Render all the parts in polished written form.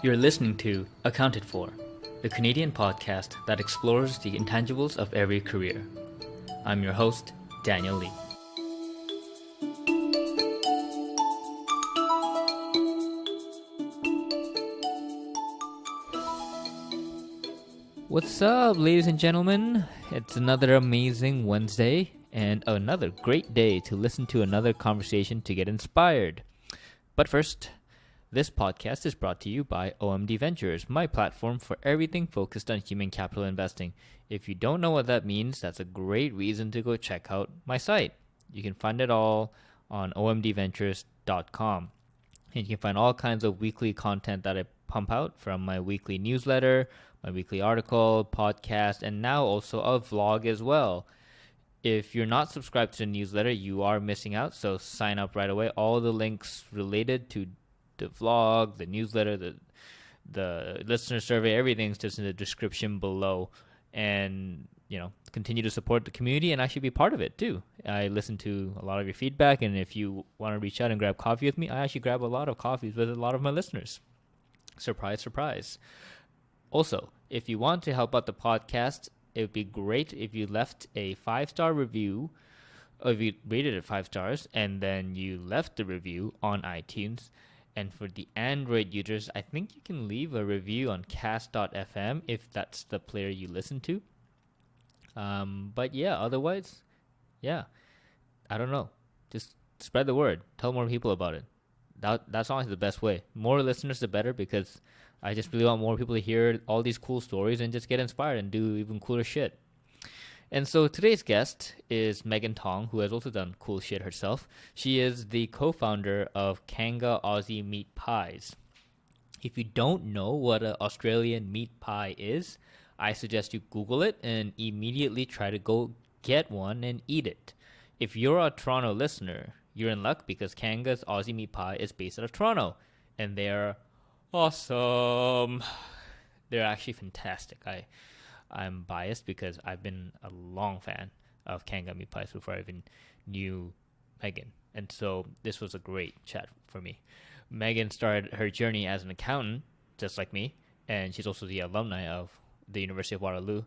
You're listening to Accounted For, the Canadian podcast that explores the intangibles of every career. I'm your host, Daniel Lee. What's up, ladies and gentlemen? It's another amazing Wednesday and another great day to listen to another conversation to get inspired. But first, this podcast is brought to you by OMD Ventures, my platform for everything focused on human capital investing. If you don't know what that means, that's a great reason to go check out my site. You can find it all on omdventures.com. And you can find all kinds of weekly content that I pump out, from my weekly newsletter, my weekly article, podcast, and now also a vlog as well. If you're not subscribed to the newsletter, you are missing out, so sign up right away. All the links related to the vlog, the newsletter, the listener survey, everything's just in the description below. And, continue to support the community and actually be part of it too. I listen to a lot of your feedback, and if you want to reach out and grab coffee with me, I actually grab a lot of coffees with a lot of my listeners. Surprise, surprise. Also, if you want to help out the podcast, it would be great if you left a 5-star review, or if you rated it 5 stars, and then you left the review on iTunes. And for the Android users, I think you can leave a review on cast.fm if that's the player you listen to. But yeah, otherwise, I don't know. Just spread the word. Tell more people about it. That's honestly the best way. More listeners, the better, because I just really want more people to hear all these cool stories and just get inspired and do even cooler shit. And so today's guest is Megan Tong, who has also done cool shit herself. She is the co-founder of Kanga Aussie Meat Pies. If you don't know what an Australian meat pie is, I suggest you Google it and immediately try to go get one and eat it. If you're a Toronto listener, you're in luck, because Kanga's Aussie Meat Pie is based out of Toronto, and they're awesome. They're actually fantastic. I'm biased because I've been a long fan of Kanga Meat Pies before I even knew Megan. And so this was a great chat for me. Megan started her journey as an accountant, just like me, and she's also the alumni of the University of Waterloo.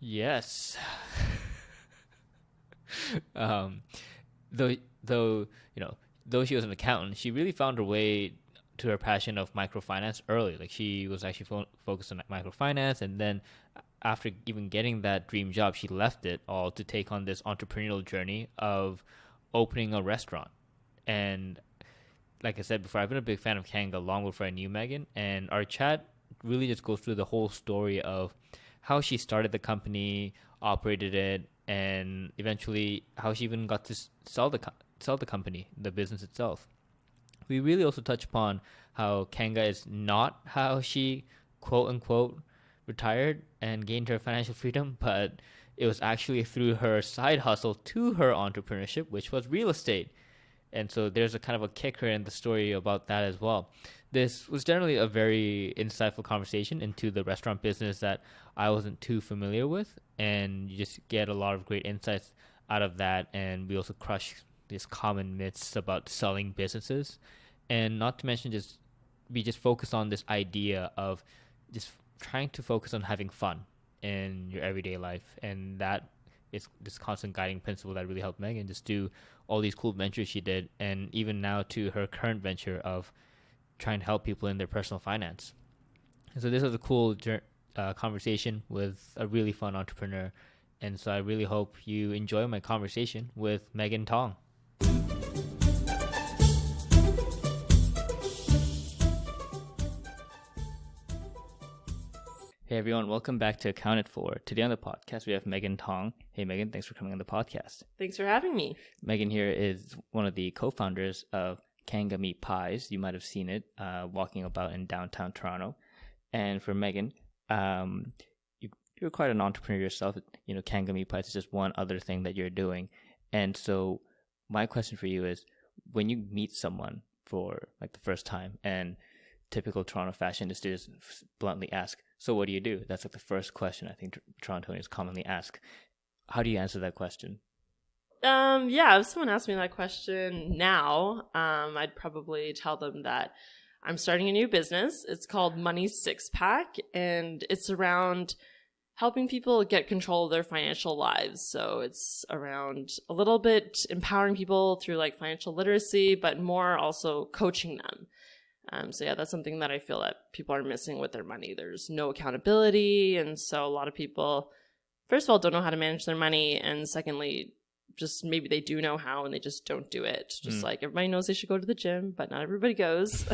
Yes. Though she was an accountant, she really found her way to her passion of microfinance early. Like, she was actually focused on microfinance, and then after even getting that dream job, she left it all to take on this entrepreneurial journey of opening a restaurant. And like I said before, I've been a big fan of Kanga long before I knew Megan, and our chat really just goes through the whole story of how she started the company, operated it, and eventually how she even got to sell the company, the business itself. We really also touch upon how Kanga is not how she, quote unquote, retired and gained her financial freedom, but it was actually through her side hustle to her entrepreneurship, which was real estate. And so there's a kind of a kicker in the story about that as well. This was generally a very insightful conversation into the restaurant business that I wasn't too familiar with, and you just get a lot of great insights out of that. And we also crush these common myths about selling businesses, and not to mention we just focus on this idea of just trying to focus on having fun in your everyday life. And that is this constant guiding principle that really helped Megan just do all these cool ventures she did, and even now to her current venture of trying to help people in their personal finance. And so this was a cool conversation with a really fun entrepreneur. And so I really hope you enjoy my conversation with Megan Tong. Hey everyone, welcome back to Accounted For. Today on the podcast, we have Megan Tong. Hey Megan, thanks for coming on the podcast. Thanks for having me. Megan here is one of the co-founders of Kanga Meat Pies. You might have seen it walking about in downtown Toronto. And for Megan, you're quite an entrepreneur yourself. Kanga Meat Pies is just one other thing that you're doing. And so my question for you is, when you meet someone for like the first time, and typical Toronto fashion is to just bluntly ask, so what do you do? That's like the first question I think Torontonians commonly ask. How do you answer that question? If someone asked me that question now, I'd probably tell them that I'm starting a new business. It's called Money Six Pack, and it's around helping people get control of their financial lives. So it's around a little bit empowering people through like financial literacy, but more also coaching them. So yeah, that's something that I feel that people are missing with their money. There's no accountability. And so a lot of people, first of all, don't know how to manage their money. And secondly, just maybe they do know how and they just don't do it. Just like everybody knows they should go to the gym, but not everybody goes.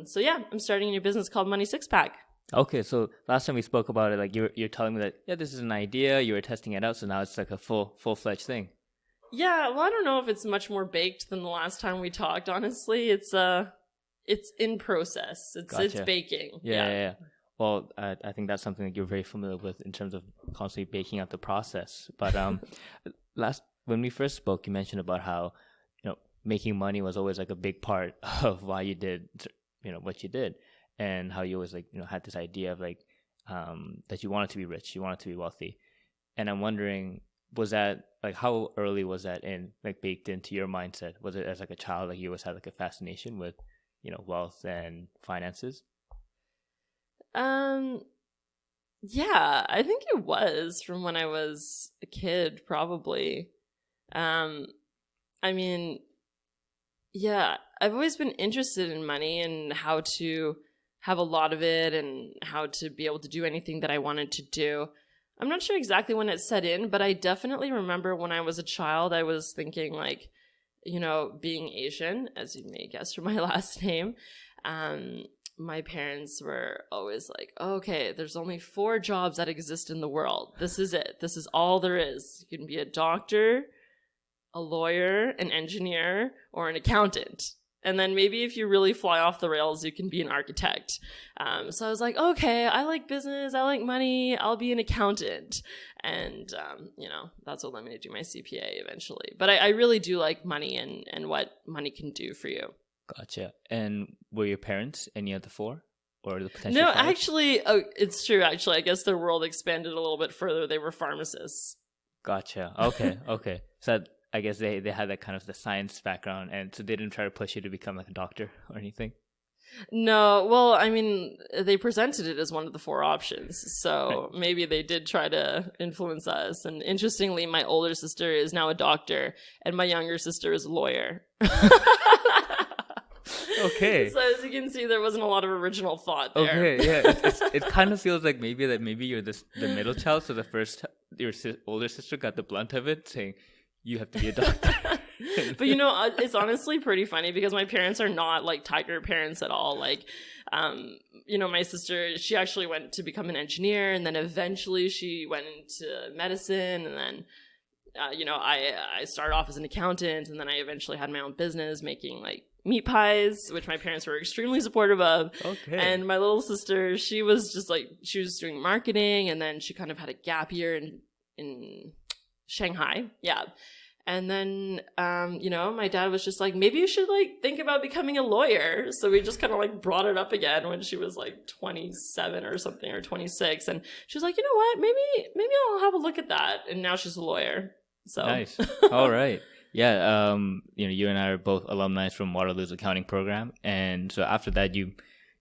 So yeah, I'm starting a new business called Money Six Pack. Okay, so last time we spoke about it, like you're telling me that, yeah, this is an idea, you were testing it out, so now it's like a full-fledged thing. Yeah, well, I don't know if it's much more baked than the last time we talked, honestly. It's in process. It's baking. Yeah. Well, I think that's something that you're very familiar with in terms of constantly baking out the process. But when we first spoke, you mentioned about how, making money was always like a big part of why you did, what you did, and how you always had this idea of that you wanted to be rich, you wanted to be wealthy. And I'm wondering, was that how early was that baked into your mindset? Was it as like a child, you always had a fascination with, wealth and finances? Yeah, I think it was from when I was a kid, probably. I mean, yeah, I've always been interested in money and how to have a lot of it and how to be able to do anything that I wanted to do. I'm not sure exactly when it set in, but I definitely remember when I was a child, I was thinking being Asian, as you may guess from my last name, my parents were always like, okay, there's only 4 jobs that exist in the world. This is it. This is all there is. You can be a doctor, a lawyer, an engineer, or an accountant. And then maybe if you really fly off the rails, you can be an architect. So I was like, okay, I like business. I like money. I'll be an accountant. And, that's what led me to do my CPA eventually. But I really do like money and what money can do for you. Gotcha. And were your parents any of the 4? Or the potential No, 5? actually, it's true. Actually, I guess their world expanded a little bit further. They were pharmacists. Gotcha. Okay. So I guess they had that kind of the science background, and so they didn't try to push you to become a doctor or anything? No, well, I mean, they presented it as one of the 4 options, so right. Maybe they did try to influence us. And interestingly, my older sister is now a doctor, and my younger sister is a lawyer. Okay. So as you can see, there wasn't a lot of original thought there. Okay, yeah. It kind of feels like maybe you're the middle child, so your older sister got the blunt of it, saying, you have to be a doctor. But it's honestly pretty funny because my parents are not tiger parents at all. My sister, she actually went to become an engineer, and then eventually she went into medicine, and then I started off as an accountant, and then I eventually had my own business making meat pies, which my parents were extremely supportive of. Okay. And my little sister, she was just she was doing marketing, and then she kind of had a gap year in Shanghai. Yeah. And then, my dad was just like, maybe you should think about becoming a lawyer. So we just kind of brought it up again when she was 27 or something, or 26. And she was like, you know what, maybe I'll have a look at that. And now she's a lawyer. So nice. All right. Yeah. You and I are both alumni from Waterloo's accounting program. And so after that, you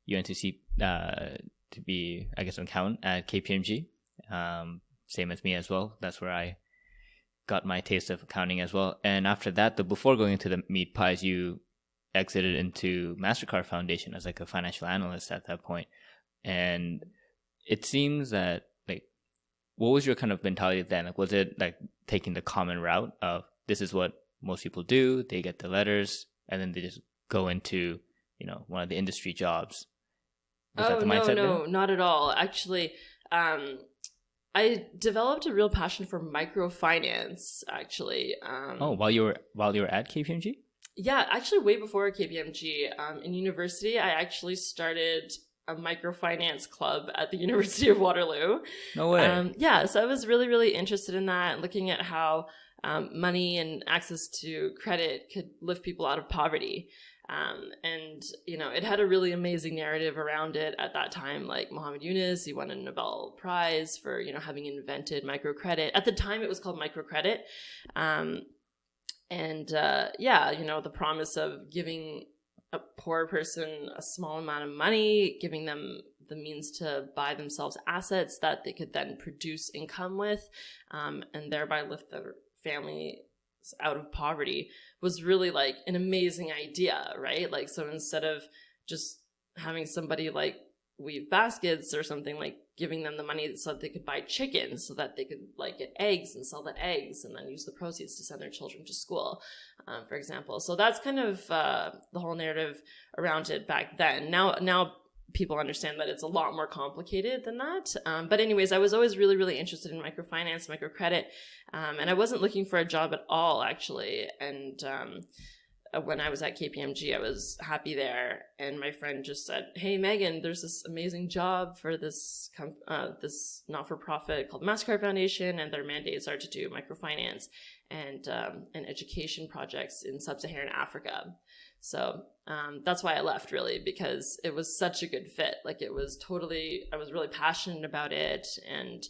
went to see, to be, I guess, an accountant at KPMG. Same as me as well. That's where I got my taste of accounting as well. And after that, before going into the meat pies, you exited into MasterCard Foundation as a financial analyst at that point. And it seems that what was your kind of mentality then? Was it taking the common route of this is what most people do, they get the letters, and then they just go into, one of the industry jobs? Was that the mindset? No, not at all. Actually, I developed a real passion for microfinance, actually. While you were at KPMG? Yeah, actually way before KPMG. In university, I actually started a microfinance club at the University of Waterloo. No way. Yeah, so I was really, really interested in that, looking at how money and access to credit could lift people out of poverty. And it had a really amazing narrative around it at that time. Muhammad Yunus, he won a Nobel Prize for, having invented microcredit. At the time, it was called microcredit. The promise of giving a poor person a small amount of money, giving them the means to buy themselves assets that they could then produce income with, and thereby lift their family out of poverty, was really like an amazing idea, right? Like, so instead of just having somebody like weave baskets or something, like giving them the money so that they could buy chicken, so that they could like get eggs and sell the eggs and then use the proceeds to send their children to school, for example. So that's kind of the whole narrative around it back then. Now people understand that it's a lot more complicated than that. But anyways, I was always really, really interested in microfinance, microcredit, and I wasn't looking for a job at all, actually. And when I was at KPMG, I was happy there. And my friend just said, "Hey, Megan, there's this amazing job for this this not-for-profit called MasterCard Foundation, and their mandates are to do microfinance and education projects in sub-Saharan Africa." So that's why I left, really, because it was such a good fit. Like, it was totally, I was really passionate about it. And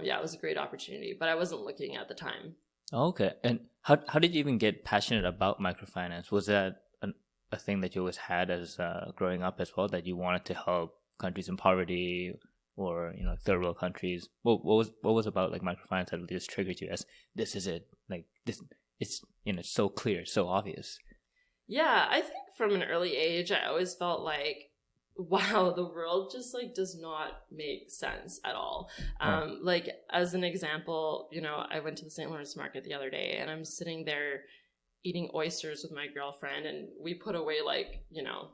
yeah, it was a great opportunity, but I wasn't looking at the time. Okay. And how did you even get passionate about microfinance? Was that a thing that you always had as growing up as well, that you wanted to help countries in poverty or, you know, third world countries? What was about like microfinance that just triggered you as, this is it? Like, this, it's, you know, so clear, so obvious. Yeah, I think from an early age, I always felt like, wow, the world just like does not make sense at all. Like, as an example, you know, I went to the St. Lawrence market the other day, and I'm sitting there eating oysters with my girlfriend, and we put away like, you know,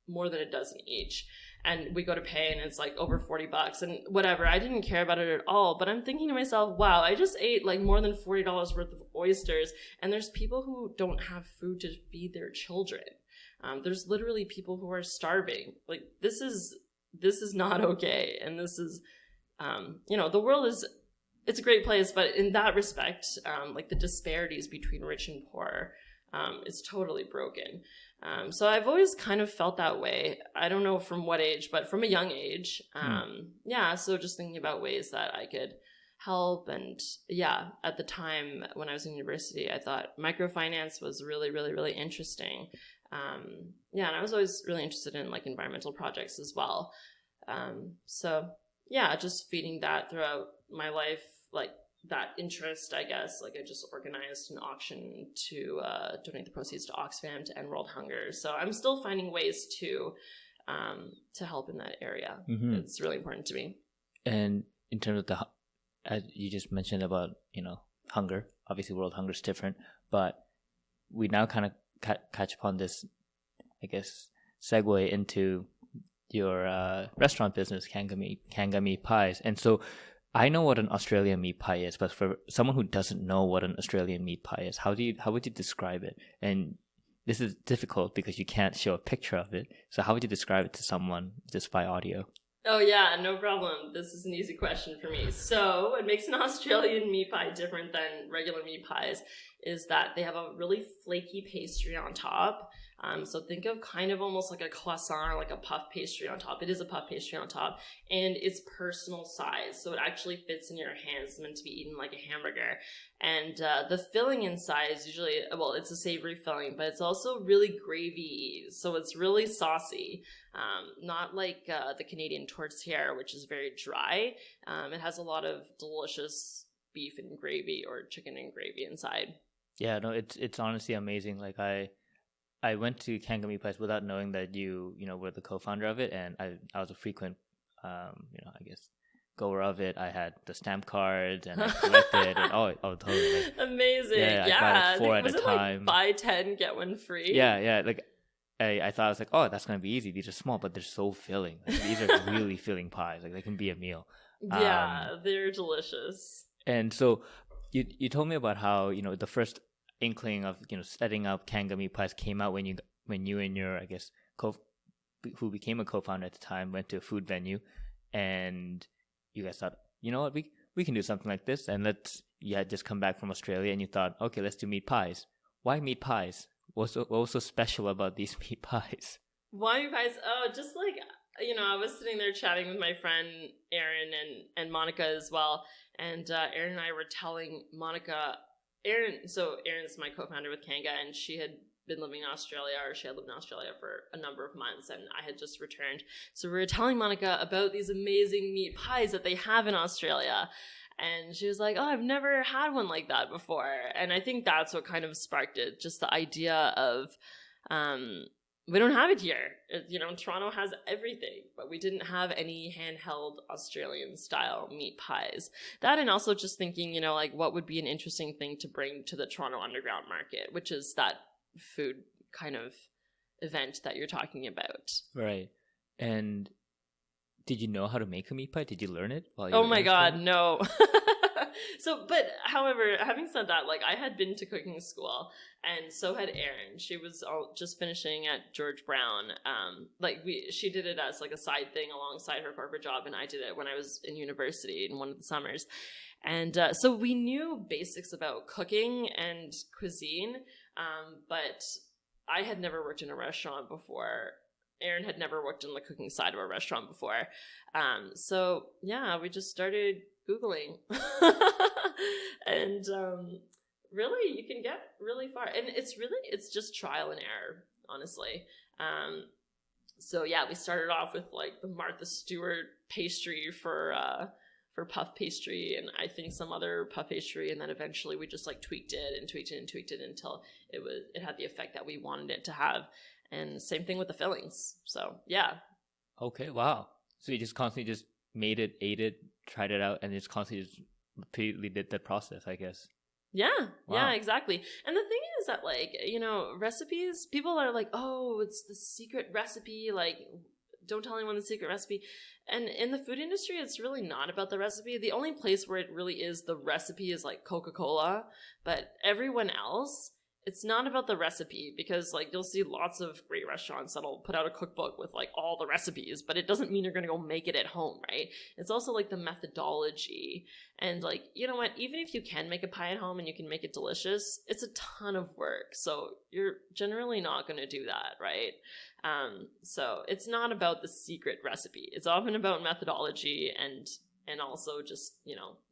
more than a dozen each. And we go to pay, and it's like over $40 and whatever. I didn't care about it at all. But I'm thinking to myself, wow, I just ate like more than $40 worth of oysters. And there's people who don't have food to feed their children. There's literally people who are starving. Like, this is not okay. And this is, you know, the world is, it's a great place. But in that respect, like the disparities between rich and poor, is totally broken. So I've always kind of felt that way. I don't know from what age, but from a young age. Yeah, so just thinking about ways that I could help. And yeah, at the time when I was in university, I thought microfinance was really, really, really interesting. Yeah, and I was always really interested in like environmental projects as well. So yeah, just feeding that throughout my life, like that interest, I guess. Like, I just organized an auction to donate the proceeds to Oxfam to end world hunger. So I'm still finding ways to help in that area. Mm-hmm. It's really important to me. And in terms of the, as you just mentioned about, you know, hunger, obviously world hunger is different, but we now kind of catch upon this, I guess, segue into your restaurant business, Kanga Meat Pies. And so I know what an Australian meat pie is, but for someone who doesn't know what an Australian meat pie is, how would you describe it? And this is difficult because you can't show a picture of it. So how would you describe it to someone just by audio? Oh yeah, no problem. This is an easy question for me. So what makes an Australian meat pie different than regular meat pies is that they have a really flaky pastry on top. So think of kind of almost like a croissant or like a puff pastry on top. It is a puff pastry on top, and it's personal size. So it actually fits in your hands. It's meant to be eaten like a hamburger. And the filling inside is usually, well, it's a savory filling, but it's also really gravy. So it's really saucy. Not like the Canadian tortilla, which is very dry. It has a lot of delicious beef and gravy or chicken and gravy inside. Yeah, no, it's honestly amazing. Like I went to Kanga Meat Pies without knowing that you know, were the co-founder of it, and I was a frequent, you know, I guess, goer of it. I had the stamp cards and I collected, and oh, totally. Like, amazing. Yeah. I bought 4 at a time. Like buy 10, get one free? Yeah. Like I thought, I was like, oh, that's gonna be easy. These are small, but they're so filling. Like, these are really filling pies. Like, they can be a meal. Yeah, they're delicious. And so you told me about how, you know, the first inkling of, you know, setting up Kanga Meat Pies came out when you and your, I guess, who became a co-founder at the time, went to a food venue, and you guys thought, you know what, we can do something like this, and you had just come back from Australia, and you thought, okay, let's do meat pies. Why meat pies? What was so special about these meat pies? Why meat pies? Oh, just like, you know, I was sitting there chatting with my friend Erin and Monica as well, and Erin and I were telling Monica, Erin's my co-founder with Kanga, and she had been living in Australia, or she had lived in Australia for a number of months, and I had just returned. So we were telling Monica about these amazing meat pies that they have in Australia. And she was like, oh, I've never had one like that before. And I think that's what kind of sparked it. Just the idea of, we don't have it here. Toronto has everything, but we didn't have any handheld Australian style meat pies. That, and also just thinking, like what would be an interesting thing to bring to the Toronto underground market, which is that food kind of event that you're talking about. Right. And did you know how to make a meat pie? Did you learn it while you Oh were my in God, Australia? no. But however, having said that, like I had been to cooking school, and so had Erin. She was just finishing at George Brown. She did it as like a side thing alongside her corporate job, and I did it when I was in university in one of the summers. And so we knew basics about cooking and cuisine, but I had never worked in a restaurant before. Erin had never worked in the cooking side of a restaurant before. So yeah, we just started Googling. And really, you can get really far. And it's just trial and error, honestly. So yeah, we started off with like the Martha Stewart pastry for puff pastry, and I think some other puff pastry, and then eventually we just like tweaked it until it had the effect that we wanted it to have. And same thing with the fillings. So yeah. Okay, wow. So you just constantly just made it, ate it, tried it out, and just constantly just repeatedly did that process, I guess. Yeah, wow. Yeah, exactly. And the thing is that, like, recipes, people are like, oh, it's the secret recipe, like, don't tell anyone the secret recipe. And in the food industry, it's really not about the recipe. The only place where it really is the recipe is like Coca-Cola, but everyone else, it's not about the recipe, because like you'll see lots of great restaurants that'll put out a cookbook with like all the recipes, but it doesn't mean you're going to go make it at home, right? It's also like the methodology. And like, you know what, even if you can make a pie at home and you can make it delicious, it's a ton of work. So you're generally not going to do that, right? So it's not about the secret recipe. It's often about methodology and also just,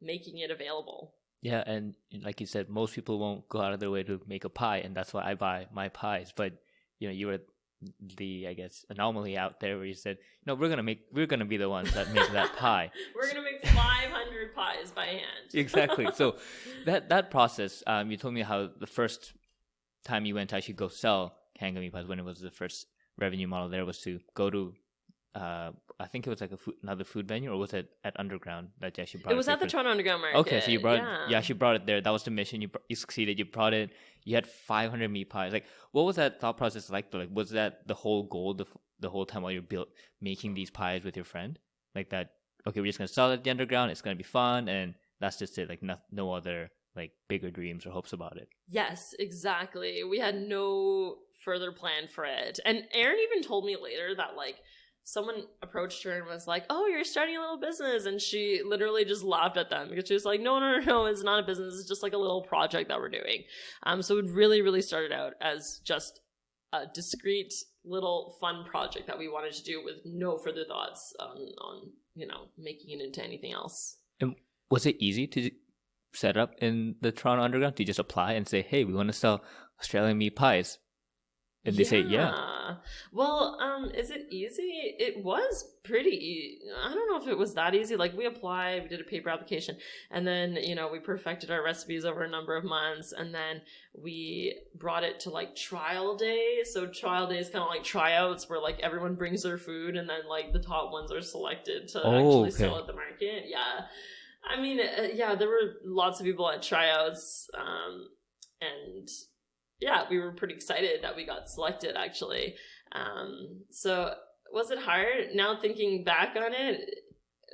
making it available. Yeah, and like you said, most people won't go out of their way to make a pie, and that's why I buy my pies. But you were the, I guess, anomaly out there where you said, we're gonna be the ones that make that pie. We're gonna make 500 pies by hand. Exactly. So that process, you told me how the first time you went to actually go sell Kanga Meat Pies, when it was the first revenue model there, was to go to I think it was like another food venue, or was it at Underground that you actually brought it? It was at the Toronto Underground Market. Okay, so you actually brought it there. That was the mission. You succeeded. You brought it. You had 500 meat pies. Like, what was that thought process like? Like, was that the whole goal the whole time while you're making these pies with your friend? Like that, okay, we're just going to sell it at the Underground. It's going to be fun. And that's just it. Like, no other like bigger dreams or hopes about it. Yes, exactly. We had no further plan for it. And Erin even told me later that like, someone approached her and was like, oh, you're starting a little business. And she literally just laughed at them, because she was like, no, it's not a business. It's just like a little project that we're doing. So it really, really started out as just a discreet little fun project that we wanted to do with no further thoughts on making it into anything else. And was it easy to set up in the Toronto Underground? Do you just apply and say, hey, we want to sell Australian meat pies? And they say, yeah. Well, is it easy? It was pretty I don't know if it was that easy. Like, we applied, we did a paper application, and then, we perfected our recipes over a number of months, and then we brought it to, like, trial day. So trial day is kind of like tryouts, where, like, everyone brings their food, and then, like, the top ones are selected to actually sell at the market. Yeah. I mean, there were lots of people at tryouts, and yeah, we were pretty excited that we got selected, actually. So was it hard? Now thinking back on it,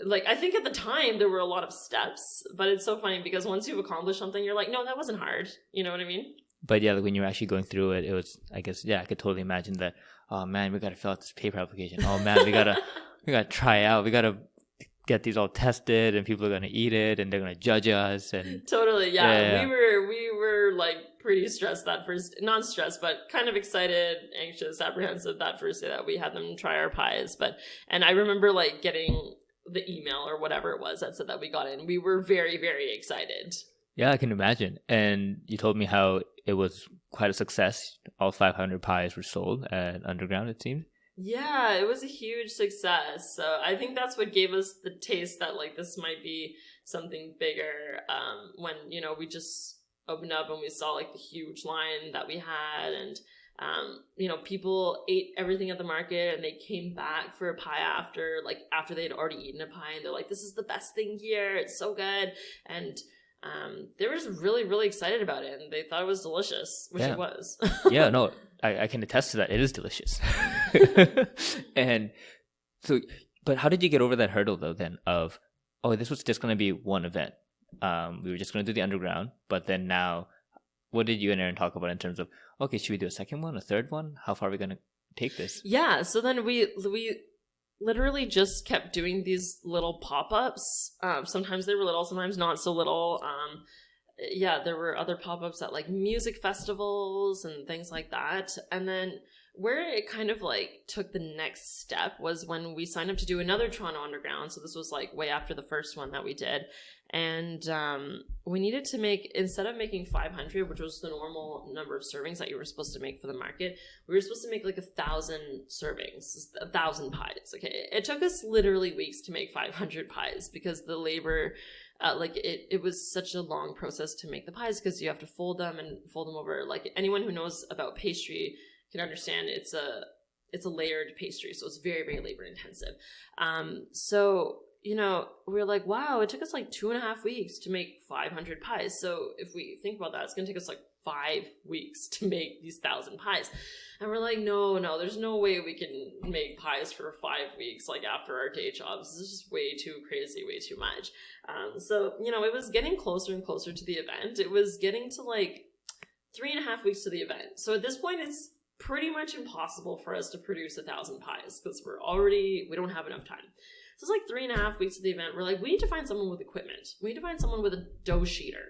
like, I think at the time there were a lot of steps, but it's so funny because once you've accomplished something, you're like, no, that wasn't hard. You know what I mean? But yeah, like when you're actually going through it, it was, I guess, yeah, I could totally imagine that. Oh man, we got to fill out this paper application. Oh man, we gotta try out. We gotta get these all tested, and people are gonna eat it, and they're gonna judge us. And totally, yeah. We were like pretty stressed that first, not stressed, but kind of excited, anxious, apprehensive that first day that we had them try our pies. And I remember like getting the email or whatever it was that said that we got in. We were very, very excited. Yeah, I can imagine. And you told me how it was quite a success. All 500 pies were sold at Underground, it seems. Yeah, it was a huge success. So I think that's what gave us the taste that like this might be something bigger. When, you know, we just opened up and we saw like the huge line that we had, and you know, people ate everything at the market and they came back for a pie after they'd already eaten a pie, and they're like, this is the best thing here, it's so good. And they were just really, really excited about it, and they thought it was delicious, which it was. Yeah, no, I can attest to that. It is delicious. And so, but how did you get over that hurdle though then of, oh, this was just going to be one event. We were just going to do the Underground, but then now, what did you and Aaron talk about in terms of, okay, should we do a second one, a third one? How far are we going to take this? Yeah, so then we literally just kept doing these little pop-ups. Sometimes they were little, sometimes not so little. Yeah, there were other pop-ups at like music festivals and things like that. And then where it kind of like took the next step was when we signed up to do another Toronto Underground. So this was like way after the first one that we did. And we needed to make, instead of making 500, which was the normal number of servings that you were supposed to make for the market, we were supposed to make like 1,000 servings, 1,000 pies. Okay, it took us literally weeks to make 500 pies because the labor, it was such a long process to make the pies, because you have to fold them over. Like anyone who knows about pastry can understand, it's a layered pastry, so it's very, very labor intensive. So, you know, we were like, wow, it took us like 2.5 weeks to make 500 pies. So if we think about that, it's going to take us like 5 weeks to make these 1,000 pies. And we're like, no, there's no way we can make pies for 5 weeks, like after our day jobs. This is just way too crazy, way too much. So, you know, it was getting closer and closer to the event. It was getting to like 3.5 weeks to the event. So at this point, it's pretty much impossible for us to produce 1,000 pies because we don't have enough time. So it's like 3.5 weeks of the event. We're like, we need to find someone with equipment. We need to find someone with a dough sheeter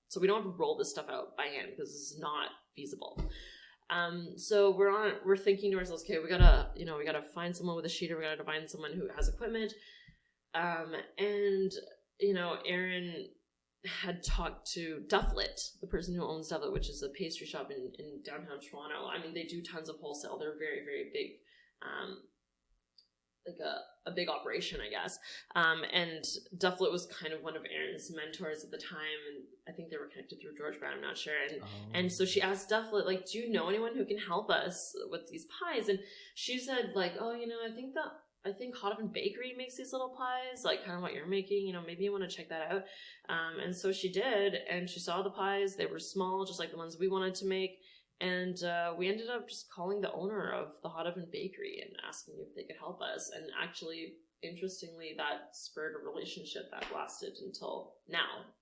so we don't have to roll this stuff out by hand, because this is not feasible. So we're thinking to ourselves, okay, we gotta find someone with a sheeter. We gotta find someone who has equipment. And you know, Aaron had talked to Dufflet, the person who owns Dufflet, which is a pastry shop in downtown Toronto. I mean, they do tons of wholesale. They're very, very big, like a big operation, I guess. And Dufflet was kind of one of Aaron's mentors at the time, and I think they were connected through George Brown, I'm not sure. And so she asked Dufflet, like, do you know anyone who can help us with these pies? And she said, like, oh, you know, I think Hot Oven Bakery makes these little pies, like kind of what you're making, you know, maybe you want to check that out. And so she did, and she saw the pies. They were small, just like the ones we wanted to make. And we ended up just calling the owner of the Hot Oven Bakery and asking if they could help us. And actually, interestingly, that spurred a relationship that lasted until now.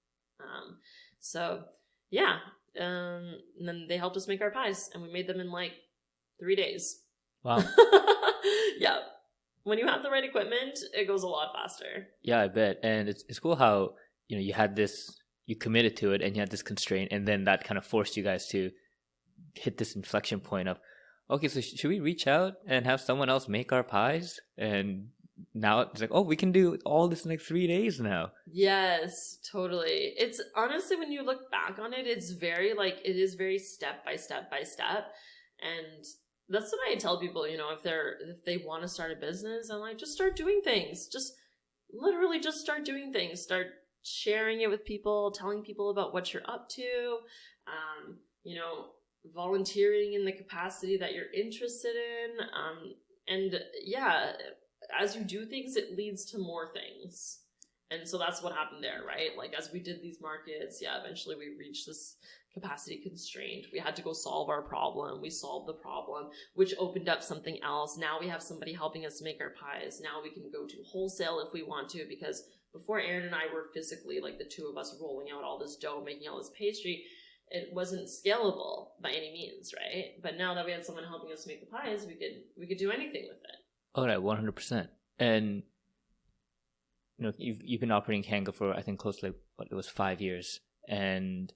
So, yeah. And then they helped us make our pies, and we made them in like 3 days. Wow. Yeah. When you have the right equipment, it goes a lot faster. Yeah, I bet. And it's cool how, you know, you committed to it and you had this constraint, and then that kind of forced you guys to hit this inflection point of, okay, so should we reach out and have someone else make our pies? And now it's like, oh, we can do all this in like 3 days now. Yes, totally. It's honestly, when you look back on it, it is very step by step by step. And that's what I tell people, you know, if they want to start a business, I'm like, just start doing things. Just literally just start doing things. Start sharing it with people, telling people about what you're up to, you know, volunteering in the capacity that you're interested in. And yeah, as you do things, it leads to more things. And so that's what happened there, right? Like as we did these markets, yeah, eventually we reached this capacity constraint. We had to go solve our problem. We solved the problem, which opened up something else. Now we have somebody helping us make our pies. Now we can go to wholesale if we want to, because before Aaron and I were physically, like the two of us, rolling out all this dough, making all this pastry, it wasn't scalable by any means, right? But now that we had someone helping us make the pies, we could do anything with it. Oh, right, 100%. And you know, you've been operating Kanga for, I think, close to it was 5 years. And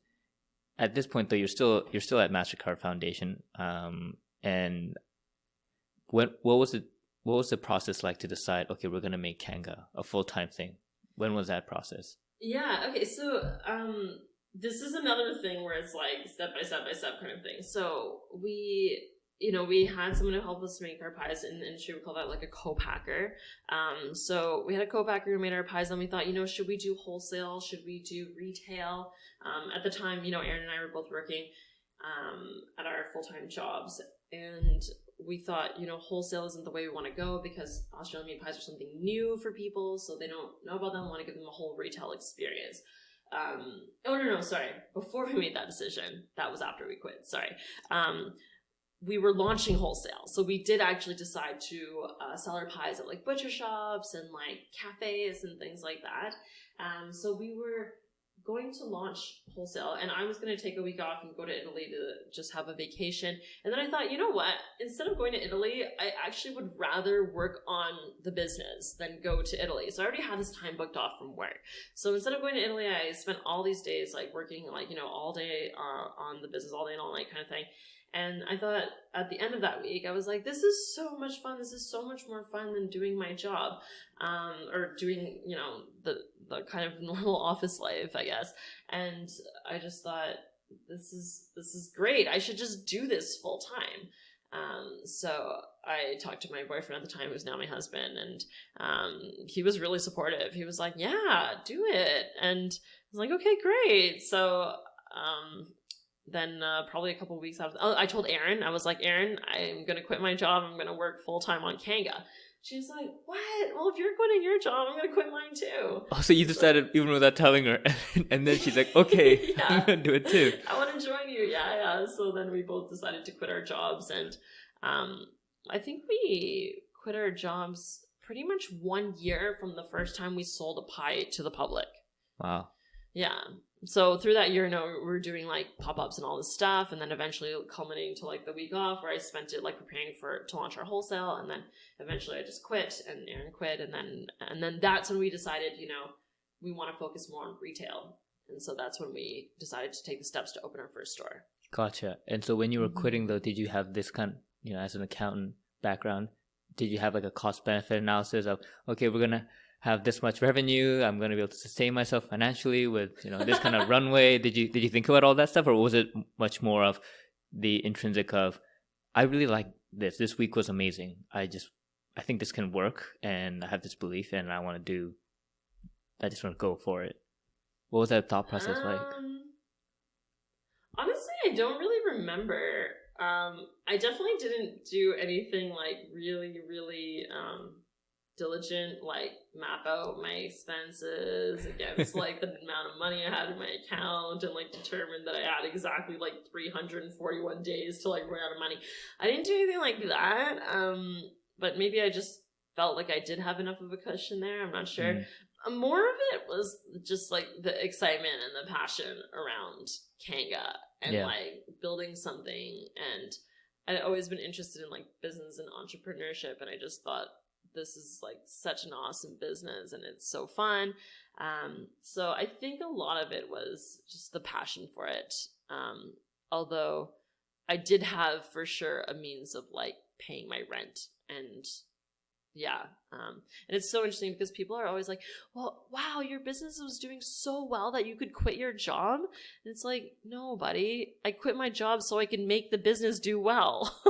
at this point, though, you're still at MasterCard Foundation. And what was the process like to decide, okay, we're gonna make Kanga a full-time thing? When was that process? Yeah. Okay. So this is another thing where it's like step by step by step kind of thing. So we had someone to help us make our pies in the industry. We call that like a co-packer. So we had a co-packer who made our pies, and we thought, should we do wholesale? Should we do retail? At the time, Aaron and I were both working at our full-time jobs, and we thought, wholesale isn't the way we want to go because Australian meat pies are something new for people, so they don't know about them, want to give them a whole retail experience. Sorry. Before we made that decision, that was after we quit. Sorry. We were launching wholesale. So we did actually decide to sell our pies at like butcher shops and like cafes and things like that. So we were going to launch wholesale, and I was going to take a week off and go to Italy to just have a vacation. And then I thought, you know what? Instead of going to Italy, I actually would rather work on the business than go to Italy. So I already had this time booked off from work. So instead of going to Italy, I spent all these days like working like, all day on the business, all day and all night kind of thing. And I thought at the end of that week, I was like, this is so much fun. This is so much more fun than doing my job, or doing, the kind of normal office life, I guess. And I just thought, this is great. I should just do this full time. So I talked to my boyfriend at the time, who's now my husband, and he was really supportive. He was like, yeah, do it. And I was like, okay, great. So then probably a couple of weeks after, I told Erin, I was like, Erin, I'm going to quit my job. I'm going to work full time on Kanga. She's like, what? Well, if you're quitting your job, I'm going to quit mine too. Oh, so you decided even without telling her. And then she's like, okay, yeah. I'm going to do it too. I want to join you. Yeah. So then we both decided to quit our jobs. And I think we quit our jobs pretty much 1 year from the first time we sold a pie to the public. Wow. Yeah. So through that year, we're doing like pop-ups and all this stuff, and then eventually culminating to like the week off where I spent it like preparing to launch our wholesale, and then eventually I just quit and Erin quit, and then that's when we decided, we want to focus more on retail, and so that's when we decided to take the steps to open our first store. Gotcha. And so when you were quitting though, did you have this kind of, as an accountant background, did you have like a cost benefit analysis of, okay, we're gonna have this much revenue, I'm going to be able to sustain myself financially with, this kind of runway? Did you think about all that stuff, or was it much more of the intrinsic of, I really like this week was amazing, I think this can work, and I have this belief, and I just want to go for it? What was that thought process like? Honestly, I don't really remember. I definitely didn't do anything like really, really diligent, like map out my expenses against like the amount of money I had in my account, and like determine that I had exactly like 341 days to like run out of money. I didn't do anything like that. But maybe I just felt like I did have enough of a cushion there. I'm not sure. More of it was just like the excitement and the passion around Kanga and like building something. And I'd always been interested in like business and entrepreneurship, and I just thought, this is like such an awesome business and it's so fun. So I think a lot of it was just the passion for it. Although I did have for sure a means of like paying my rent, and and it's so interesting because people are always like, well, wow, your business was doing so well that you could quit your job. And it's like, no, buddy, I quit my job so I can make the business do well.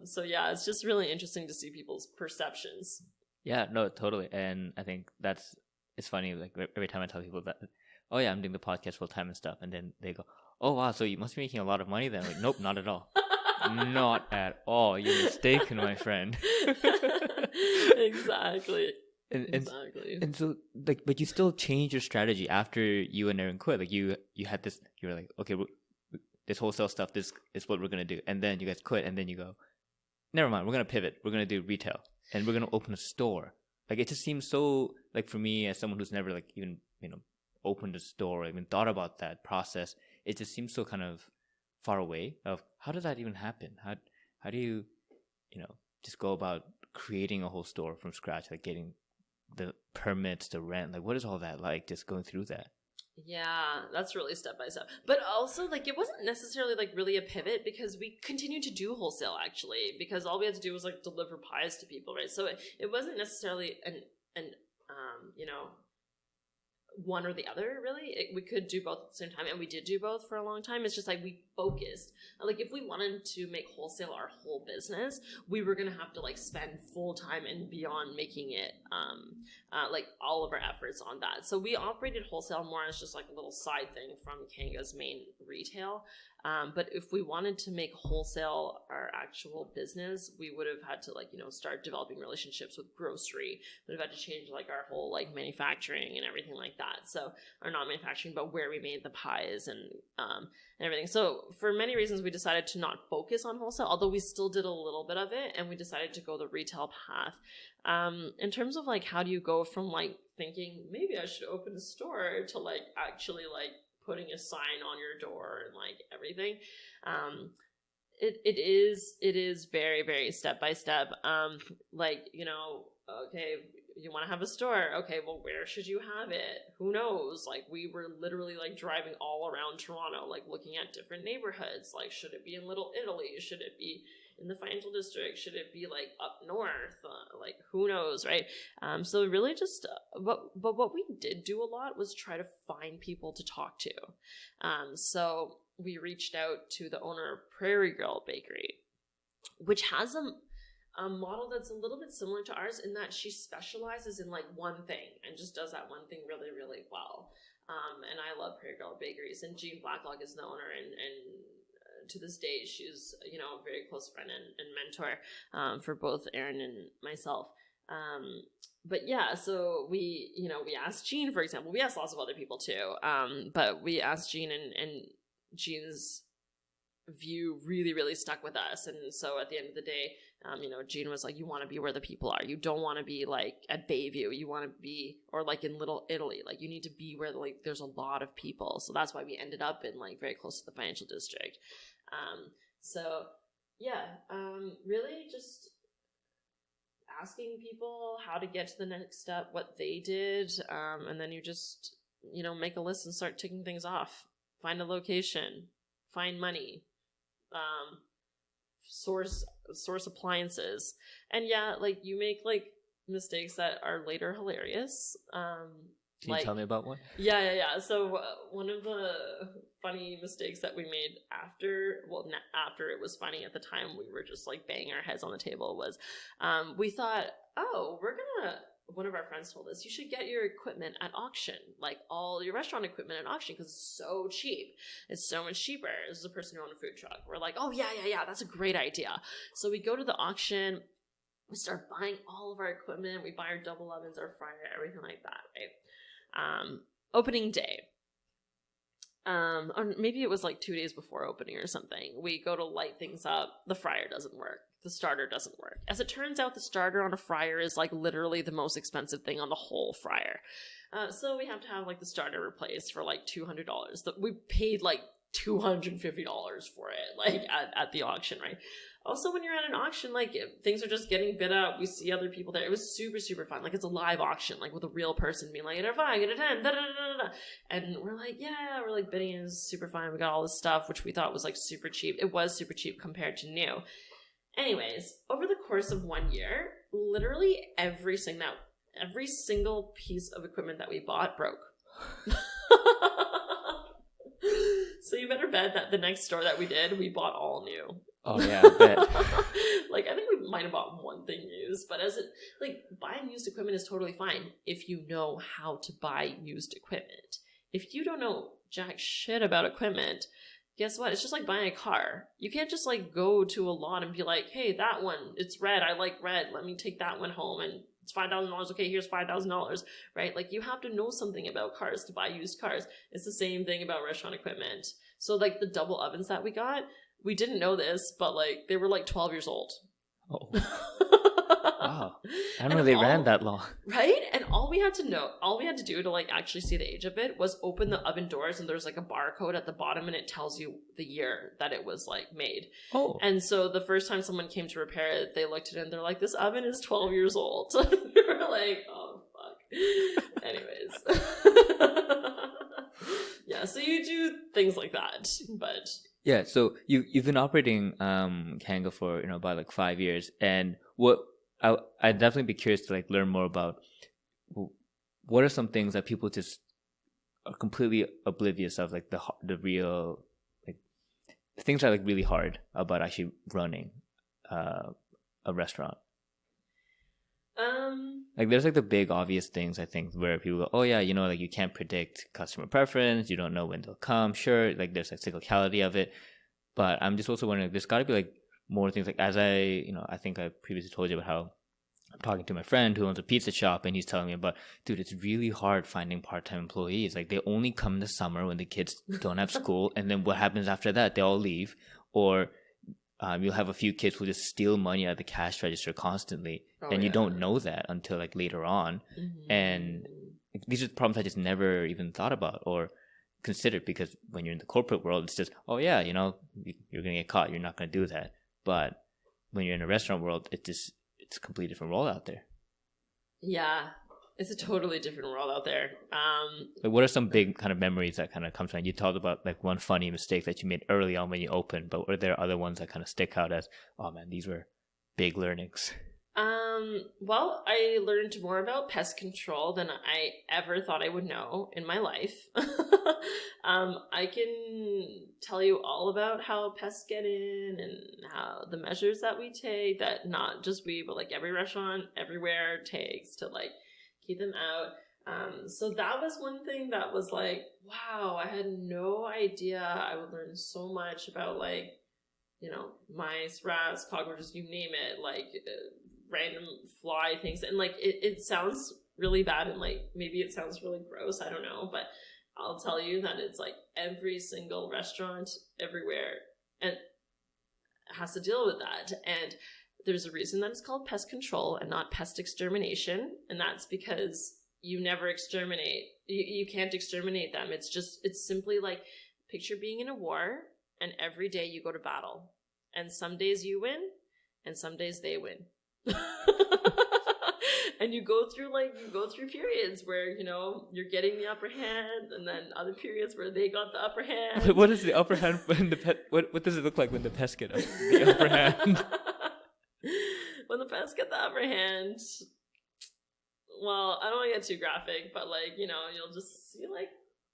So yeah, it's just really interesting to see people's perceptions. Yeah, no, totally. And I think it's funny, like every time I tell people that, oh yeah, I'm doing the podcast full time and stuff, and then they go, oh wow, so you must be making a lot of money then. Like, nope, not at all. Not at all. You're mistaken, my friend. Exactly. Exactly. And so, like, but you still changed your strategy after you and Erin quit. Like, you had this. You were like, okay, this wholesale stuff. This is what we're gonna do. And then you guys quit, and then you go, never mind. We're gonna pivot. We're gonna do retail, and we're gonna open a store. Like, it just seems so. Like, for me, as someone who's never like even opened a store, or even thought about that process, it just seems so kind of far away. Of how does that even happen? How do you just go about creating a whole store from scratch, like getting the permits, the rent, like what is all that like, just going through that? Yeah, that's really step by step. But also, like, it wasn't necessarily like really a pivot, because we continued to do wholesale actually, because all we had to do was like deliver pies to people, right? So it wasn't necessarily an one or the other, really. We could do both at the same time, and we did do both for a long time. It's just like we focused. Like if we wanted to make wholesale our whole business, we were going to have to like spend full time and beyond making it like all of our efforts on that. So we operated wholesale more as just like a little side thing from Kanga's main retail. But if we wanted to make wholesale our actual business, we would have had to like, start developing relationships with grocery. We'd have had to change like our whole like manufacturing and everything like that. So, or not manufacturing, but where we made the pies and everything. So for many reasons, we decided to not focus on wholesale, although we still did a little bit of it, and we decided to go the retail path. In terms of like, how do you go from like thinking maybe I should open a store to like actually like putting a sign on your door and like everything. It is very, very step by step. Like, okay, you want to have a store. Okay, well, where should you have it? Who knows? Like we were literally like driving all around Toronto, like looking at different neighborhoods. Like, should it be in Little Italy? Should it be in the financial district? Should it be like up north? Like who knows, right? So really just, but what we did do a lot was try to find people to talk to. So we reached out to the owner of Prairie Girl Bakery, which has a model that's a little bit similar to ours in that she specializes in like one thing and just does that one thing really, really well. And I love Prairie Girl Bakeries, and Jean Blacklock is the owner, and to this day, she's, a very close friend and mentor for both Aaron and myself. But yeah, so we asked Jean, for example. We asked lots of other people too, but we asked Jean, and Jean's view really, really stuck with us. And so at the end of the day, Jean was like, you want to be where the people are. You don't want to be like at Bayview. You want to be, or like in Little Italy. Like you need to be where like there's a lot of people. So that's why we ended up in like very close to the financial district. Really just asking people how to get to the next step, what they did. And then you just, make a list and start ticking things off. Find a location, find money, source appliances. And yeah, like you make like mistakes that are later hilarious. Can you tell me about one? Yeah. So one of the funny mistakes that we made after it was funny, at the time we were just like banging our heads on the table, was we thought, one of our friends told us, you should get your equipment at auction, like all your restaurant equipment at auction, because it's so cheap. It's so much cheaper. This is a person who owned a food truck. We're like, oh yeah, that's a great idea. So we go to the auction, we start buying all of our equipment. We buy our double ovens, our fryer, everything like that, right? Opening day. Or maybe it was like 2 days before opening or something. We go to light things up. The fryer doesn't work. The starter doesn't work. As it turns out, the starter on a fryer is like literally the most expensive thing on the whole fryer. So we have to have like the starter replaced for like $200. We paid like $250 for it, like at the auction, right? Also, when you're at an auction, like things are just getting bid up. We see other people there. It was super, super fun. Like it's a live auction, like with a real person being like, get a 5, get a 10, da, da, da, da, da. And we're like, yeah, we're like bidding is super fun. We got all this stuff, which we thought was like super cheap. It was super cheap compared to new. Anyways, over the course of 1 year, literally every single piece of equipment that we bought broke. So you better bet that the next store that we did, we bought all new. Oh yeah, I bet. Like I think we might have bought one thing used, but buying used equipment is totally fine if you know how to buy used equipment. If you don't know jack shit about equipment, guess what? It's just like buying a car. You can't just like go to a lot and be like, hey, that one, it's red. I like red. Let me take that one home and it's $5,000. Okay, here's $5,000, right? Like you have to know something about cars to buy used cars. It's the same thing about restaurant equipment. So like the double ovens that we got, we didn't know this, but like they were like 12 years old. Oh. Wow. I didn't know they ran that long. Right? And all we had to do to like actually see the age of it was open the oven doors, and there's like a barcode at the bottom and it tells you the year that it was like made. Oh. And so the first time someone came to repair it, they looked at it and they're like, this oven is 12 years old. We were like, oh fuck. Anyways. Yeah, so you do things like that, but yeah, so you've been operating Kanga for about like 5 years, and I'd definitely be curious to like learn more about what are some things that people just are completely oblivious of like the real like things that are like really hard about actually running a restaurant. Like there's like the big obvious things I think where people go, oh yeah, you know, like you can't predict customer preference, you don't know when they'll come. Sure, like there's like cyclicality of it, but I'm just also wondering, there's got to be like more things. Like as I think I previously told you about how I'm talking to my friend who owns a pizza shop, and he's telling me about, dude, it's really hard finding part-time employees. Like they only come in the summer when the kids don't have school, and then what happens after that? They all leave, or you'll have a few kids who just steal money out of the cash register constantly, and you don't know that until like later on. And these are problems I just never even thought about or considered, because when you're in the corporate world, it's just, oh yeah, you know, you're gonna get caught, you're not gonna do that. But when you're in a restaurant world, it's a completely different role out there. Yeah, it's a totally different world out there. Like what are some big kind of memories that kind of come to mind? You talked about like one funny mistake that you made early on when you opened, but were there other ones that kind of stick out as, oh man, these were big learnings? Well, I learned more about pest control than I ever thought I would know in my life. I can tell you all about how pests get in and how the measures that we take, that not just we, but like every restaurant everywhere takes to like keep them out. So that was one thing that was like, wow, I had no idea I would learn so much about like, you know, mice, rats, cockroaches, you name it, like random fly things. And like it sounds really bad, and like maybe it sounds really gross, I don't know, but I'll tell you that it's like every single restaurant everywhere and has to deal with that. And there's a reason that it's called pest control and not pest extermination, and that's because you never exterminate. You can't exterminate them. It's simply like, picture being in a war, and every day you go to battle, and some days you win and some days they win. And you go through periods where, you know, you're getting the upper hand, and then other periods where they got the upper hand. What is the upper hand when what does it look like when the pests get the upper hand? When the pests get the upper hand, well, I don't want to get too graphic, but like, you know, you'll just see like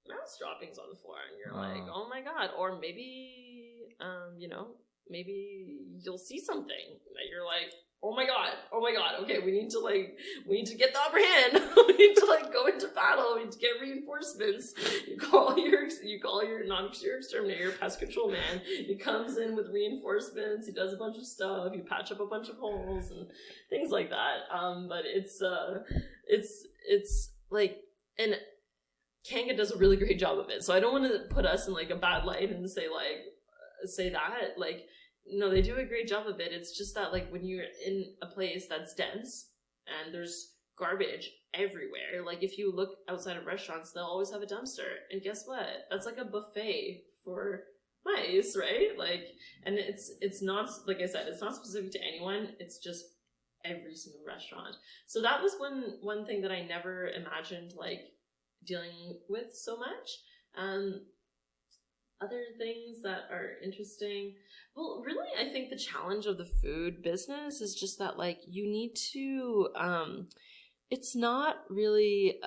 mouse droppings on the floor, and you're like, oh my god. Or maybe you know, maybe you'll see something that you're like, oh my god, okay, we need to get the upper hand. We need to like go into battle, we need to get reinforcements. You call your not your exterminator, your pest control man. He comes in with reinforcements, he does a bunch of stuff, you patch up a bunch of holes and things like that. But it's like, and Kanga does a really great job of it. So I don't want to put us in like a bad light and say that, like, no, they do a great job of it. It's just that like when you're in a place that's dense and there's garbage everywhere, like if you look outside of restaurants, they'll always have a dumpster. And guess what? That's like a buffet for mice, right? Like, and it's not, like I said, it's not specific to anyone. It's just every single restaurant. So that was one thing that I never imagined like dealing with so much. Other things that are interesting, well, really, I think the challenge of the food business is just that like you need to it's not really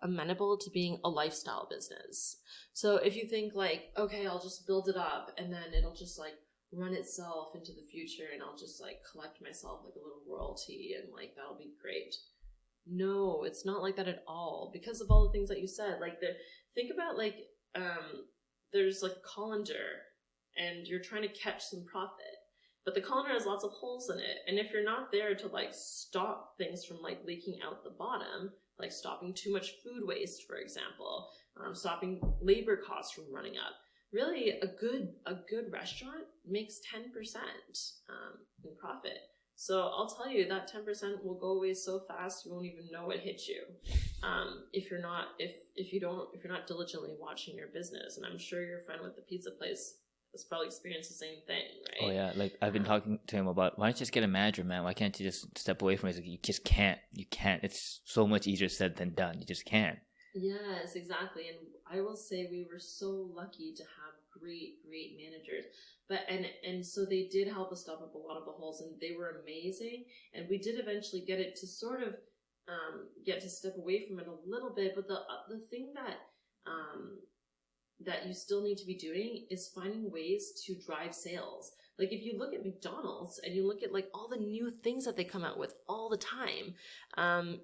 amenable to being a lifestyle business. So if you think like, okay, I'll just build it up and then it'll just like run itself into the future, and I'll just like collect myself like a little royalty and like that'll be great. No, it's not like that at all, because of all the things that you said. Like think about like there's like a colander and you're trying to catch some profit, but the colander has lots of holes in it. And if you're not there to like stop things from like leaking out the bottom, like stopping too much food waste, for example, stopping labor costs from running up, really a good restaurant makes 10% in profit. So I'll tell you that 10% will go away so fast you won't even know it hit you, if you're not diligently watching your business. And I'm sure your friend with the pizza place has probably experienced the same thing, right? Oh yeah, like I've been talking to him about, why don't you just get a manager, man? Why can't you just step away from it? Like, you just can't. You can't. It's so much easier said than done. You just can't. Yes, exactly. And I will say we were so lucky to have great managers. But and so they did help us stop up a lot of the holes, and they were amazing. And we did eventually get it to sort of get to step away from it a little bit. But the thing that that you still need to be doing is finding ways to drive sales. Like if you look at McDonald's and you look at like all the new things that they come out with all the time,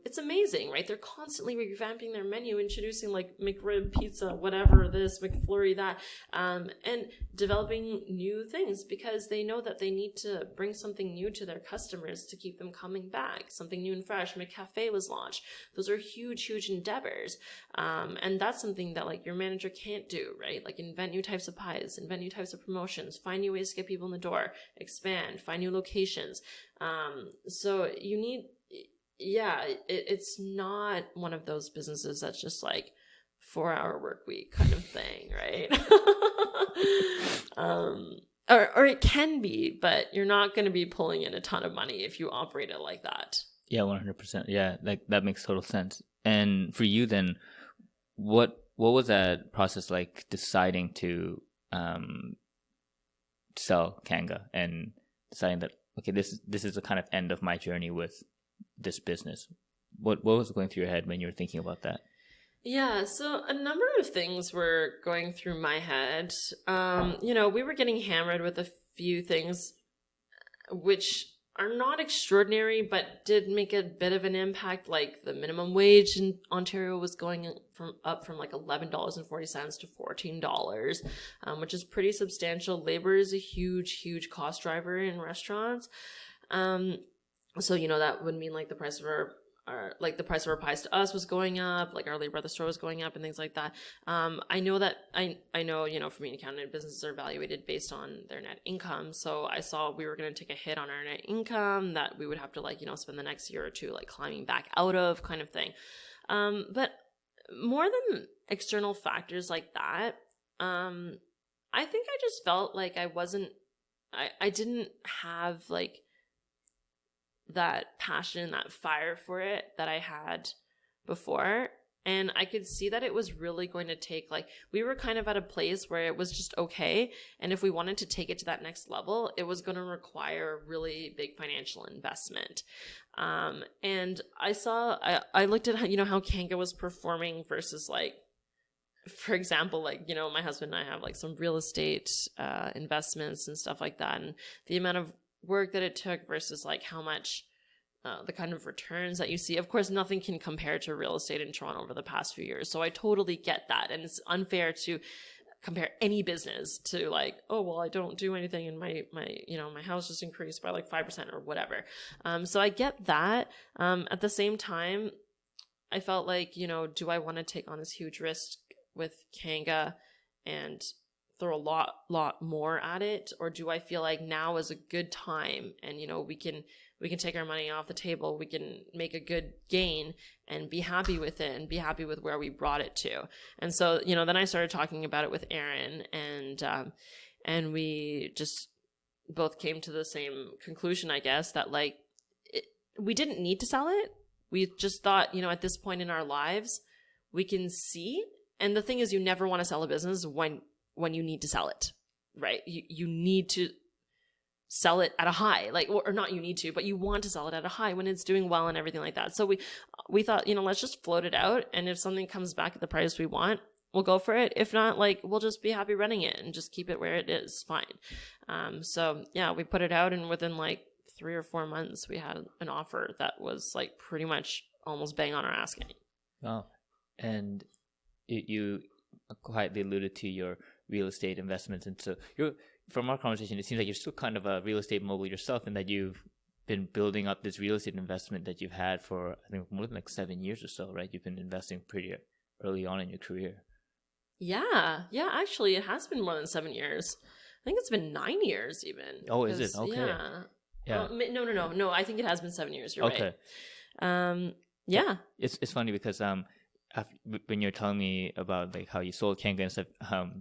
it's amazing, right? They're constantly revamping their menu, introducing like McRib pizza, whatever this, McFlurry that, and developing new things because they know that they need to bring something new to their customers to keep them coming back. Something new and fresh. McCafe was launched. Those are huge, huge endeavors. And that's something that like your manager can't do, right? Like invent new types of pies, invent new types of promotions, find new ways to get people in the door, expand, find new locations. So you need, it's not one of those businesses that's just like 4-hour work week kind of thing, right? Or it can be, but you're not going to be pulling in a ton of money if you operate it like that. Yeah, 100%. Yeah, like that makes total sense. And for you then, what was that process like deciding to sell Kanga and deciding that, okay, this is the kind of end of my journey with this business? What was going through your head when you were thinking about that? Yeah, so a number of things were going through my head. We were getting hammered with a few things which are not extraordinary, but did make a bit of an impact. Like the minimum wage in Ontario was going up from like $11.40 to $14, which is pretty substantial. Labor is a huge, huge cost driver in restaurants. So, that would mean like the price of our pies to us was going up, like our labor at the store was going up and things like that. I know, for me, accounting businesses are evaluated based on their net income. So I saw we were going to take a hit on our net income that we would have to spend the next year or two like climbing back out of kind of thing. But more than external factors like that, I think I just felt like I didn't have like that passion, that fire for it that I had before. And I could see that it was really going to take, we were kind of at a place where it was just okay. And if we wanted to take it to that next level, it was going to require really big financial investment. And I looked at how Kanga was performing versus for example, my husband and I have some real estate investments and stuff like that. And the amount of work that it took versus how much the kind of returns that you see. Of course, nothing can compare to real estate in Toronto over the past few years. So I totally get that. And it's unfair to compare any business to I don't do anything and my house just increased by 5% or whatever. So I get that. At the same time, I felt do I want to take on this huge risk with Kanga and throw a lot more at it, or do I feel like now is a good time and we can take our money off the table, we can make a good gain and be happy with it and be happy with where we brought it to. And so then I started talking about it with Aaron, and we just both came to the same conclusion, I guess, that we didn't need to sell it. We just thought at this point in our lives we can see, and the thing is, you never want to sell a business when you need to sell it, right? You need to sell it at a high, or not you need to, but you want to sell it at a high when it's doing well and everything like that. So we thought, let's just float it out. And if something comes back at the price we want, we'll go for it. If not, we'll just be happy running it and just keep it where it is. Fine. So yeah, we put it out, and within 3 or 4 months, we had an offer that was pretty much almost bang on our asking. Oh, and you quietly alluded to your real estate investments, and so from our conversation, it seems like you're still kind of a real estate mogul yourself, in that you've been building up this real estate investment that you've had for, I think, more than 7 years or so, right? You've been investing pretty early on in your career. Yeah, actually it has been more than 7 years. I think it's been 9 years even. Oh, is it? Okay. Yeah. No, I think it has been 7 years. You're okay. Right. Yeah. It's funny because when you're telling me about how you sold Kanga and stuff,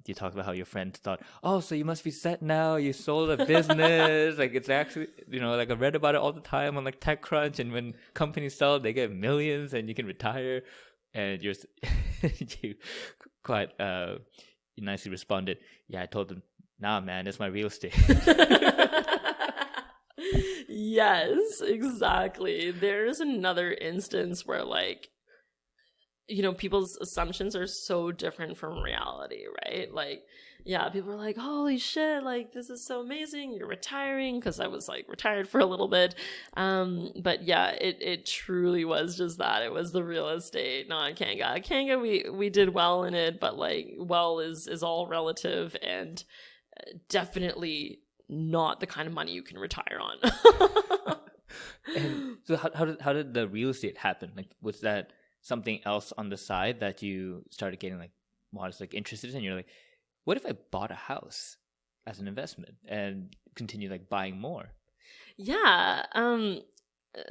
you talked about how your friends thought, oh, so you must be set now. You sold a business. It's actually, I read about it all the time on TechCrunch, and when companies sell, they get millions and you can retire. And you quite nicely responded, yeah, I told them, nah, man, it's my real estate. Yes, exactly. There's another instance where people's assumptions are so different from reality, right? Like, yeah, people are like, holy shit, like, this is so amazing. You're retiring, because I was like retired for a little bit. But yeah, it truly was just that. It was the real estate, not Kanga. Kanga, we did well in it, but like, well is all relative, and definitely not the kind of money you can retire on. And so how did the real estate happen? Like, was that something else on the side that you started getting like modest like interested in? You're like, what if I bought a house as an investment and continue like buying more? Yeah.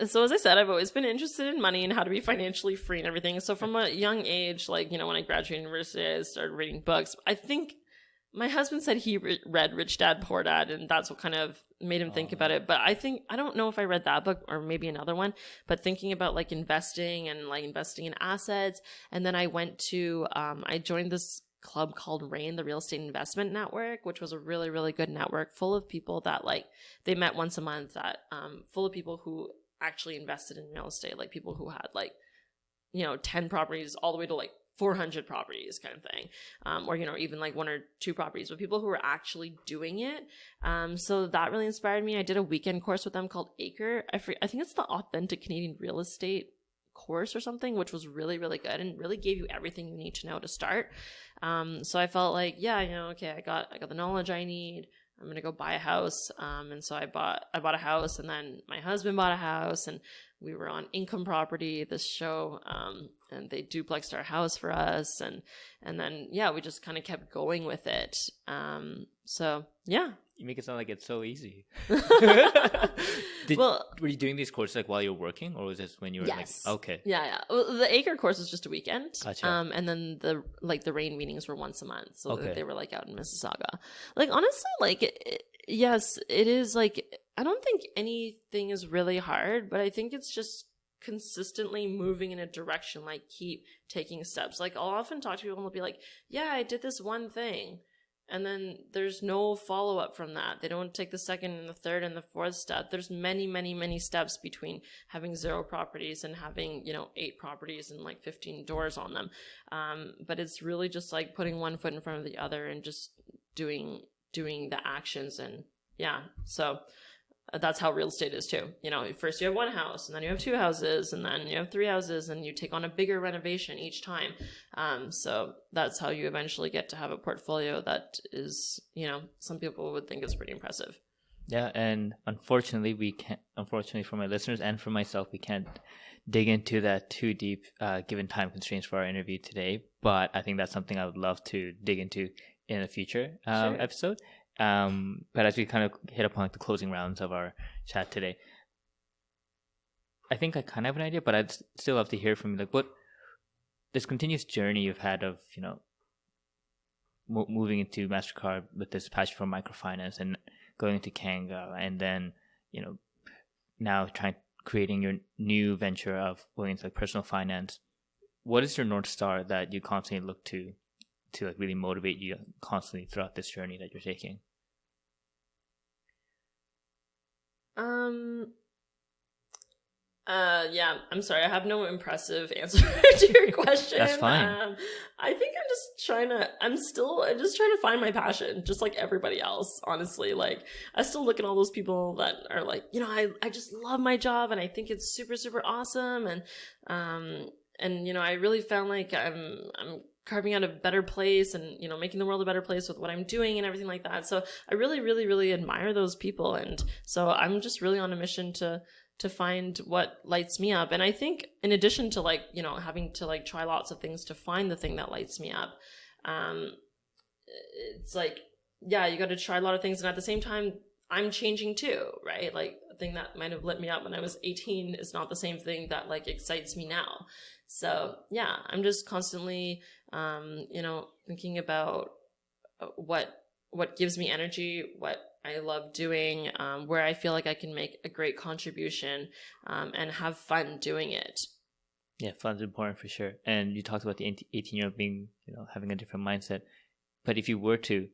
So as I said, I've always been interested in money and how to be financially free and everything. So from a young age, like, when I graduated university, I started reading books. I think my husband said he read Rich Dad, Poor Dad, and that's what kind of made him think about it. But I don't know if I read that book or maybe another one, but thinking about like investing and like investing in assets. And then I went to, I joined this club called RAIN, the Real Estate Investment Network, which was a really, really good network full of people that like, they met once a month, that full of people who actually invested in real estate, like people who had like, 10 properties all the way to like 400 properties kind of thing, or even like 1 or 2 properties, but people who were actually doing it. So that really inspired me. I did a weekend course with them called Acre. I think it's the Authentic Canadian Real Estate course or something, which was really, really good and really gave you everything you need to know to start. So I felt like, yeah, okay, I got the knowledge I need. I'm going to go buy a house. And so I bought a house, and then my husband bought a house, and we were on Income Property, this show, and they duplexed our house for us. And then, yeah, we just kind of kept going with it. So yeah. You make it sound like it's so easy. Well, were you doing these courses like while you were working, or was this when you were yes. like, okay? Yeah. Well, the Acre course was just a weekend. Gotcha. And then the RAIN meetings were once a month. So Okay. they were like out in Mississauga. Like, honestly, like, yes, it is like, I don't think anything is really hard, but I think it's just consistently moving in a direction, like keep taking steps. Like, I'll often talk to people and they'll be like, yeah, I did this one thing. And then there's no follow-up from that. They don't take the second and the third and the fourth step. There's many, many, many steps between having 0 properties and having, 8 properties and like 15 doors on them. But it's really just like putting one foot in front of the other and just doing the actions. And yeah, so that's how real estate is too. First you have 1 house, and then you have 2 houses, and then you have 3 houses, and you take on a bigger renovation each time. So that's how you eventually get to have a portfolio that is, some people would think is pretty impressive. Yeah, and unfortunately for my listeners and for myself, we can't dig into that too deep given time constraints for our interview today. But I think that's something I would love to dig into in a future Sure. episode. But as we kind of hit upon like the closing rounds of our chat today, I think I kind of have an idea, but I'd still love to hear from you, like what this continuous journey you've had of, moving into MasterCard with this passion for microfinance and going into Kanga, and then, now creating your new venture of going into like personal finance. What is your North Star that you constantly look to like really motivate you constantly throughout this journey that you're taking? Yeah, I'm sorry, I have no impressive answer to your question. That's fine. I think I'm just trying to find my passion, just like everybody else, honestly. Like, I still look at all those people that are like, I just love my job and I think it's super, super awesome. And I really found like I'm carving out a better place and, making the world a better place with what I'm doing and everything like that. So I really, really, really admire those people. And so I'm just really on a mission to find what lights me up. And I think in addition to like, having to like try lots of things to find the thing that lights me up, it's like, yeah, you got to try a lot of things. And at the same time, I'm changing too, right? Like a thing that might have lit me up when I was 18 is not the same thing that like excites me now. So yeah, I'm just constantly, thinking about what gives me energy, what I love doing, where I feel like I can make a great contribution, and have fun doing it. Yeah, fun's important for sure. And you talked about the 18-year-old being, having a different mindset. But if you were to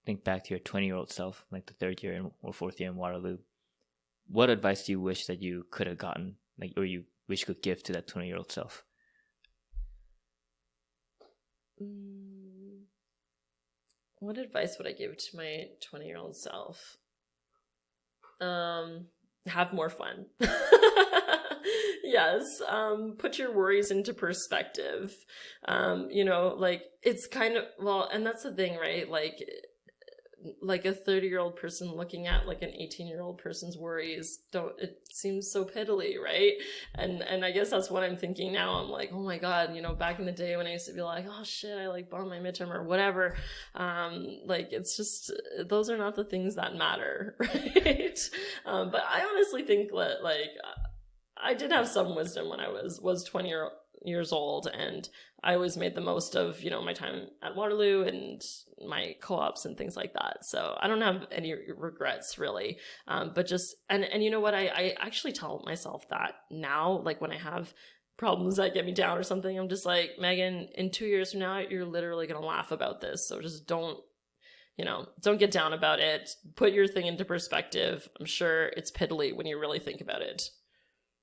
think back to your 20-year-old self, like the 3rd year or 4th year in Waterloo, what advice do you wish that you could have gotten, like, or you wish you could give to that 20-year-old self? What advice would I give to my 20-year-old self? Have more fun. Yes. Put your worries into perspective. Like it's kind of, well, and that's the thing, right? Like a 30-year-old person looking at like an 18-year-old person's worries, it seems so piddly, right? And I guess that's what I'm thinking now. I'm like, oh my God, back in the day when I used to be like, oh shit, I like bombed my midterm or whatever. Like it's just, those are not the things that matter, right? But I honestly think that like, I did have some wisdom when I was 20 years old, and I always made the most of, my time at Waterloo and my co-ops and things like that. So I don't have any regrets really. But just, and you know what, I actually tell myself that now, like when I have problems that get me down or something, I'm just like, Megan, in 2 years from now, you're literally going to laugh about this. So just don't get down about it. Put your thing into perspective. I'm sure it's piddly when you really think about it.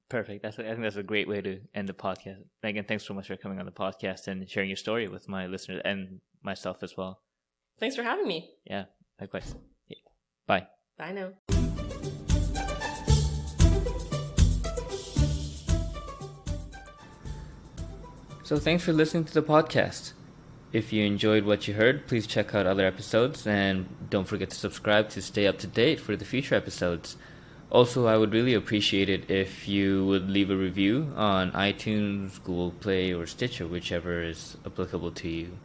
Perfect. I think that's a great way to end the podcast. Megan, thanks so much for coming on the podcast and sharing your story with my listeners and myself as well. Thanks for having me. Yeah, likewise. Yeah. Bye. Bye now. So thanks for listening to the podcast. If you enjoyed what you heard, please check out other episodes and don't forget to subscribe to stay up to date for the future episodes. Also, I would really appreciate it if you would leave a review on iTunes, Google Play, or Stitcher, whichever is applicable to you.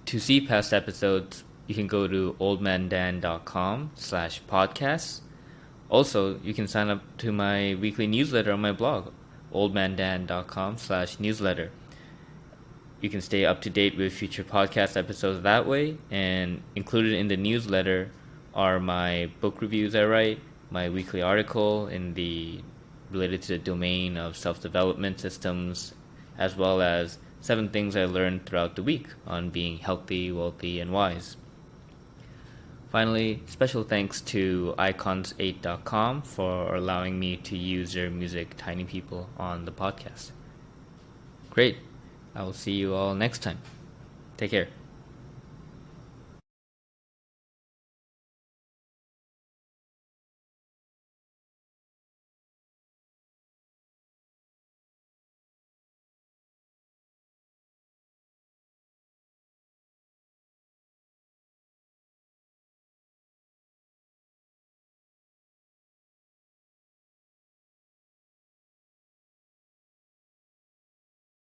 To see past episodes, you can go to oldmandan.com/podcasts. Also, you can sign up to my weekly newsletter on my blog, oldmandan.com/newsletter. You can stay up to date with future podcast episodes that way, and included in the newsletter are my book reviews I write, my weekly article related to the domain of self-development systems, as well as 7 things I learned throughout the week on being healthy, wealthy, and wise. Finally, special thanks to icons8.com for allowing me to use their music, Tiny People, on the podcast. Great. I will see you all next time. Take care.